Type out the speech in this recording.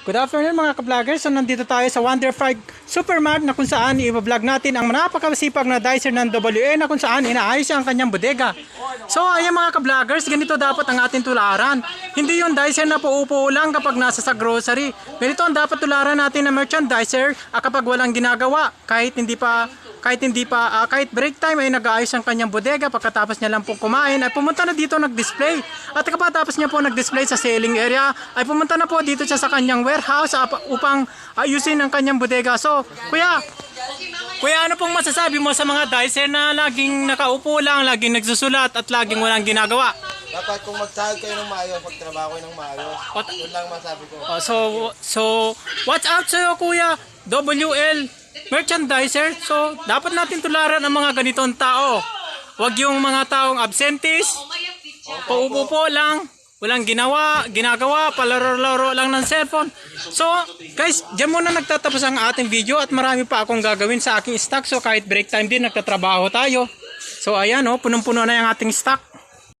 Good afternoon mga ka-vloggers. So nandito tayo sa Wonder Park Supermart na kung saan i-vlog natin ang napakasipag na dicer ng WA na kung saan inaayos ang kanyang bodega. So ayan mga ka-vloggers, ganito dapat ang ating tularan. Hindi yung dicer na paupo lang kapag nasa sa grocery. Ganito ang dapat tularan natin na merchandiser kapag walang ginagawa. Kahit break time ay nag-aayos ang kanyang bodega. Pagkatapos niya lang po kumain ay pumunta na dito nag-display. At kapatapos niya po nag-display sa selling area ay pumunta na po dito siya sa kanyang warehouse upang ayusin ang kanyang bodega. So, kuya, ano pong masasabi mo sa mga dicer na laging nakaupo lang, laging nagsusulat at laging walang ginagawa? Dapat kung magsahod kayo ng maayos, magtrabaho kayo ng maayos. Yun lang masabi ko. So, watch out sa'yo kuya, WL merchandiser. So, dapat natin tularan ang mga ganitong tao. Huwag yung mga taong absentees, paupo po lang, walang ginagawa, palaro-laro lang ng cellphone. So, guys, dyan muna nagtatapos ang ating video at marami pa akong gagawin sa aking stock. So, kahit break time din, nagtatrabaho tayo. So, ayan, punong-puno na yung ating stock.